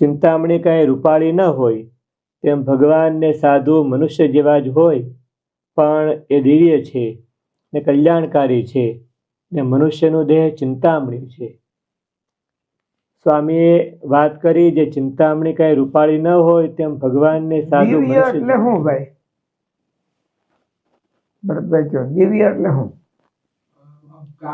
ચિંતામણી કાંઈ રૂપાળી ન હોય તેમ ભગવાન ને સાધુ મનુષ્ય જેવા જ હોય, પણ એ દિવ્ય છે ને કલ્યાણકારી છે ને મનુષ્યનું દેહ ચિંતામણી છે. સ્વામીએ વાત કરી જે ચિંતામણી કાંઈ રૂપાળી ન હોય તેમ ભગવાન ને સાધુ દિવ્ય એટલે શું ભાઈ? ભરતભાઈ કહો, દિવ્ય એટલે શું? આ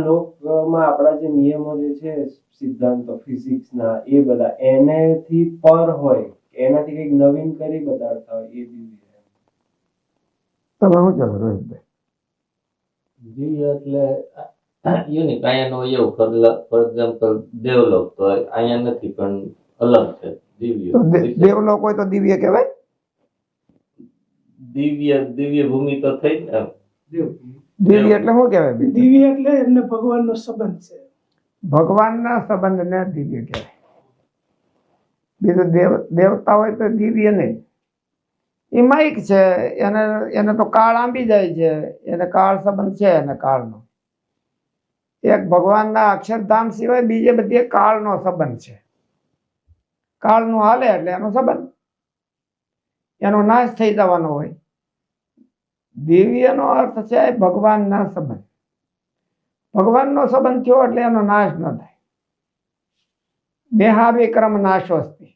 લોકમાં આપણા જે નિયમો જે છે સિદ્ધાંતો ફિઝિક્સના એ બધા એનેથી પર હોય, એનાથી કંઈક નવીન કરી બતાડતા હોય એ દિવ્ય. તમે શું કહો રોહિતભાઈ? દિવ્ય એટલે યુનિક. અહીંયાનો એવું ફોર એક્ઝામ્પલ દેવલોક તો અહીંયા નથી પણ અલગ છે દિવ્ય. દેવલોક હોય તો દિવ્ય કહેવાય? દિવ્ય ભૂમિ તો થઈ ને. દિવ્ય એટલે શું કહેવાય? દિવ્ય એટલે એમને ભગવાનનો સંબંધ છે. ભગવાનના સંબંધને દિવ્ય કહેવાય. બીજું દેવતા હોય તો દિવ્ય નહીં. એ માઇક છે, એને તો કાળ આંબી જાય છે, એને કાળ સંબંધ છે. એને કાળનો એક ભગવાનના અક્ષરધામ સિવાય બીજે બધી કાળનો સંબંધ છે. કાળનું હાલે એટલે એનો સંબંધ, એનો નાશ થઈ જવાનો હોય. દિવ્યનો અર્થ છે ભગવાનના સંબંધ. ભગવાનનો સંબંધ થયો એટલે એનો નાશ ન થાય. દેહાવિક્રમ નાશોસ્તિ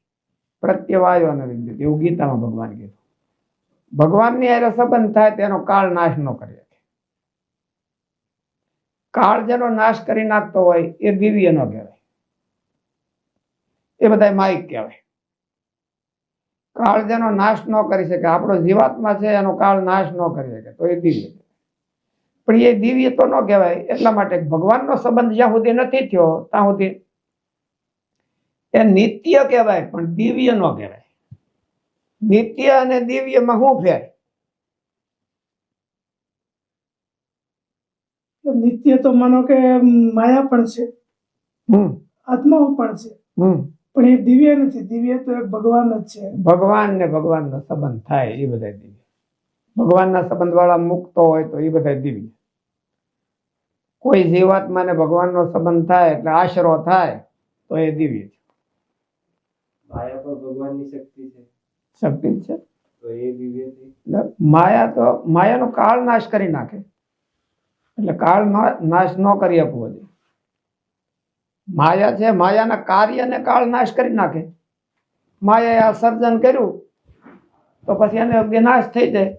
પ્રત્યવાયો ન વિદ્યુત, એવું ગીતામાં ભગવાન કીધું. ભગવાનની હારે સંબંધ થાય તેનો કાળ નાશ ન કરી શકે. કાળ જેનો નાશ કરી નાખતો હોય એ દિવ્ય ન કહેવાય, એ બધા માઇક કહેવાય. કાળ જેનો નાશ ન કરી શકે, આપણો જીવાત્મા છે એનો કાળ નાશ ન કરી શકે તો એ દિવ્ય. પણ એ દિવ્ય તો ન કહેવાય. એટલા માટે ભગવાનનો સંબંધ જ્યાં સુધી નથી થયો ત્યાં સુધી એ નિત્ય કહેવાય, પણ દિવ્ય ન કહેવાય. નિત્ય અને દિવ્યમાં શું ફેર? નિત્ય તો માનો કે માયા પણ છે, આત્માઓ પણ છે, પણ એ દિવ્ય નથી. દિવ્ય તો એક ભગવાન જ છે. ભગવાન ને ભગવાનનો સંબંધ થાય એ બધા દિવ્ય. ભગવાનના સંબંધ વાળા મુક્ત હોય તો એ બધા દિવ્ય. કોઈ જીવાત્માને ભગવાનનો સંબંધ થાય એટલે આશરો થાય તો એ દિવ્ય છે. માયા પણ ભગવાનની શક્તિ છે. શક્તિ છે તો એ દિવ્ય થઈ. માયાનો કાળ નાશ કરી નાખે એટલે કાળ નાશ ન કરી આપવો જોઈએ. માયા છે, માયાના કાર્યને કાળ નાશ કરી નાખે. માયાએ આ સર્જન કર્યું તો પછી એને વિનાશ થઈ જાય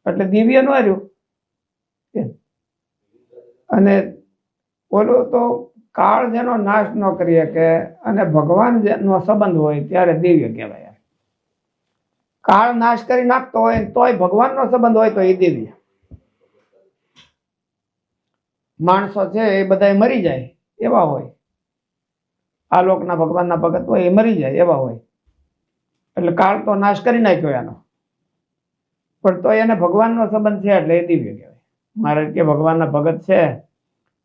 એટલે દિવ્ય ન રહ્યું. અને બોલો તો કાળ જેનો નાશ ન કરી શકે અને ભગવાન નો સંબંધ હોય ત્યારે દિવ્ય કહેવાય. કાળ નાશ કરી નાખતો હોય તોય ભગવાનનો સંબંધ હોય તો એ દિવ્ય. માણસો છે એ બધા મરી જાય એવા હોય, આ લોકના ભગવાનના ભગત હોય એ મરી જાય એવા હોય, એટલે કાળ તો નાશ કરી નાખ્યો એનો, પણ તો એને ભગવાનનો સંબંધ છે એટલે એ દિવ્ય કહેવાય. મારે કે ભગવાનના ભગત છે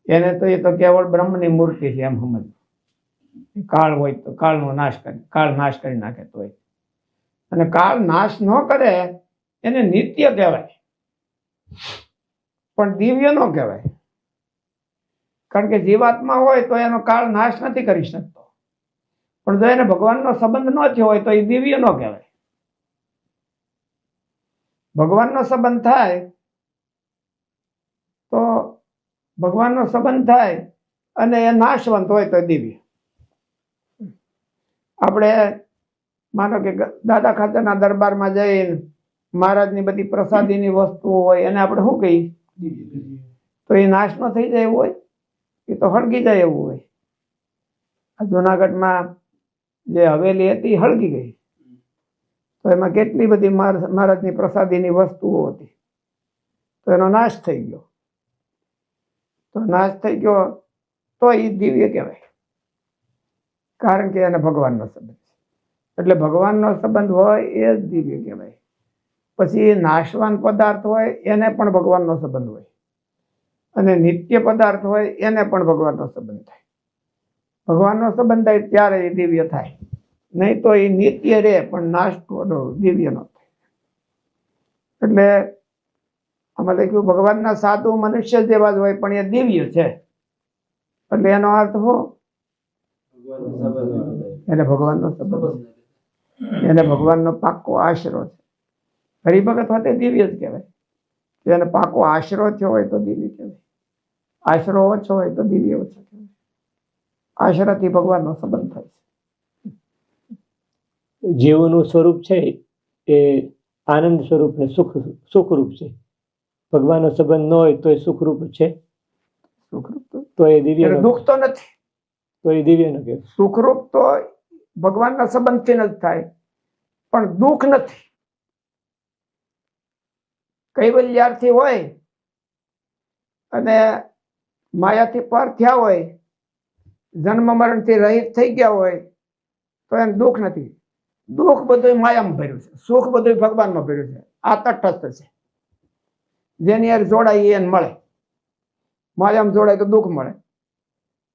એને તો એ તો કેવળ બ્રહ્મની મૂર્તિ છે એમ સમજ. કાળ હોય તો કાળનો નાશ કરી, કાળ નાશ કરી નાખે તોય, અને કાળ નાશ ન કરે એને નિત્ય કહેવાય પણ દિવ્ય ન કહેવાય. કારણ કે જીવાત્મા હોય તો એનો કાળ નાશ નથી કરી શકતો, પણ જો એને ભગવાનનો સંબંધ ન થયો હોય તો એ દિવ્ય ન કહેવાય. ભગવાનનો સંબંધ થાય તો ભગવાનનો સંબંધ થાય અને એ નાશવંત હોય તો દિવ્ય. આપણે માનો કે દાદા ખાચરના દરબારમાં જઈને મહારાજની બધી પ્રસાદીની વસ્તુઓ હોય એને આપણે શું કહીએ? તો એ નાશ ન થઈ જાય એવું હોય, એ તો હળગી જાય એવું હોય. આ જુનાગઢમાં જે હવેલી હતી હળગી ગઈ, તો એમાં કેટલી બધી મહારાજની પ્રસાદીની વસ્તુઓ હતી, તો એનો નાશ થઈ ગયો. તો નાશ થઈ ગયો તો એ દિવ્ય કહેવાય, કારણ કે એને ભગવાનનો સંબંધ છે. એટલે ભગવાનનો સંબંધ હોય એ જ દિવ્ય કહેવાય. પછી નાશવાન પદાર્થ હોય એને પણ ભગવાનનો સંબંધ હોય, અને નિત્ય પદાર્થ હોય એને પણ ભગવાનનો સંબંધ થાય. ભગવાનનો સંબંધ થાય ત્યારે એ દિવ્ય થાય, નહીં તો એ નિત્ય રહે પણ નાશ દિવ્ય ન થાય. એટલે આમાં લખ્યું ભગવાનના સાધુ મનુષ્ય જેવા જ હોય પણ એ દિવ્ય છે. એટલે એનો અર્થ શું? ભગવાનનો સંબંધ. એને ભગવાનનો સંબંધ, એને ભગવાનનો પાક્કો આશરો છે. હરિભગત હોય તે દિવ્ય જ કહેવાય. એને પાકો આશરો થયો હોય તો દિવ્ય કહેવાય. આશરો ઓછો હોય તો દિવ્ય ઓછો કહેવાય. આશરાથી ભગવાનનો સંબંધ થાય છે. જીવનું સ્વરૂપ છે એ આનંદ સ્વરૂપ ને સુખરૂપ છે. ભગવાનનો સંબંધ ન હોય તો એ સુખરૂપ છે, સુખરૂપ તો એ દિવ્ય એટલે દુઃખ તો નથી. તો એ દિવ્ય ન કહેવાય. સુખરૂપ તો ભગવાનના સંબંધથી જ થાય, પણ દુઃખ નથી. કૈવલ્યાર્થી હોય અને માયાથી પર થયા હોય, જન્મ મરણથી રહિત થઈ ગયા હોય તો એને દુઃખ નથી. દુઃખ બધું માયામાં ભર્યું છે, સુખ બધું ભગવાનમાં ભર્યું છે. આ તટસ્થ છે. જેની યાર જોડાય એને મળે. માયામાં જોડાય તો દુઃખ મળે,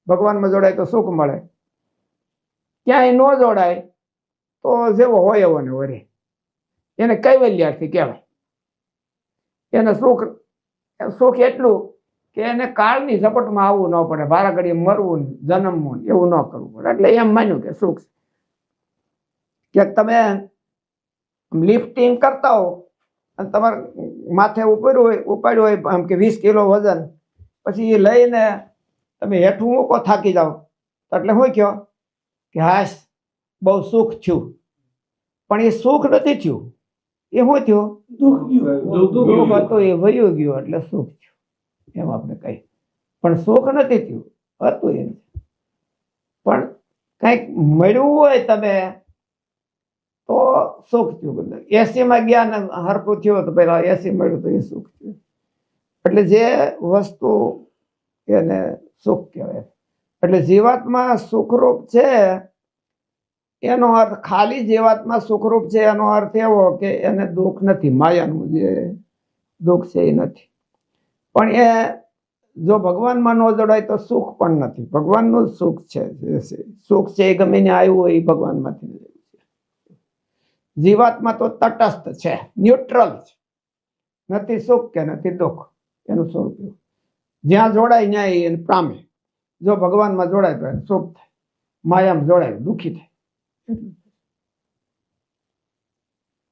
ભગવાનમાં જોડાય તો સુખ મળે. ક્યાંય ન જોડાય તો જેવો હોય એવો ને વરે. એને કૈવલ્યાર્થી કહેવાય. એને સુખ એટલું કે એને કાળની ઝપટમાં આવવું ન પડે, ભારા ઘડીએ મરવું જન્મવું એવું ન કરવું પડે. એટલે એમ માન્યું કે સુખ કે તમે લિફ્ટિંગ કરતા હો અને તમારે માથે ઉપાડ્યું હોય આમ કે 20 કિલો વજન, પછી એ લઈને તમે હેઠું મૂકો થાકી જાઓ, એટલે શું કહો કે હાશ બહુ સુખ થયું. પણ એ સુખ નથી થયું. એ શું થયું? દુઃખ ગયું. દુઃખ હતું એ વયું ગયું એટલે સુખ થયું, એમ આપણે કહી. પણ સુખ નથી થયું, હતું એમ. પણ કંઈક મળ્યું હોય તમે તો સુખ થયું. 80 માં ગયા ને હરખું થયું તો પેલા 80 મળ્યું તો એ સુખ થયું. એટલે જે વસ્તુ એને સુખ કહેવાય. એટલે જીવાત્મા સુખરૂપ છે એનો અર્થ, ખાલી જીવાત્મા સુખરૂપ છે એનો અર્થ એવો કે એને દુઃખ નથી. માયાનું જે દુઃખ છે એ નથી. પણ એ જો ભગવાનમાં ન જોડાય તો સુખ પણ નથી. ભગવાનનું જ સુખ છે. સુખ છે એ ગમે ને આવ્યું હોય એ ભગવાનમાંથી. જીવાત્મા તો તટસ્થ છે, ન્યુટ્રલ છે. નથી સુખ કે નથી દુઃખ, એનું સ્વરૂપ. જ્યાં જોડાય ત્યાં એને પામે. જો ભગવાનમાં જોડાય તો એને સુખ થાય, માયામાં જોડાય દુઃખી થાય.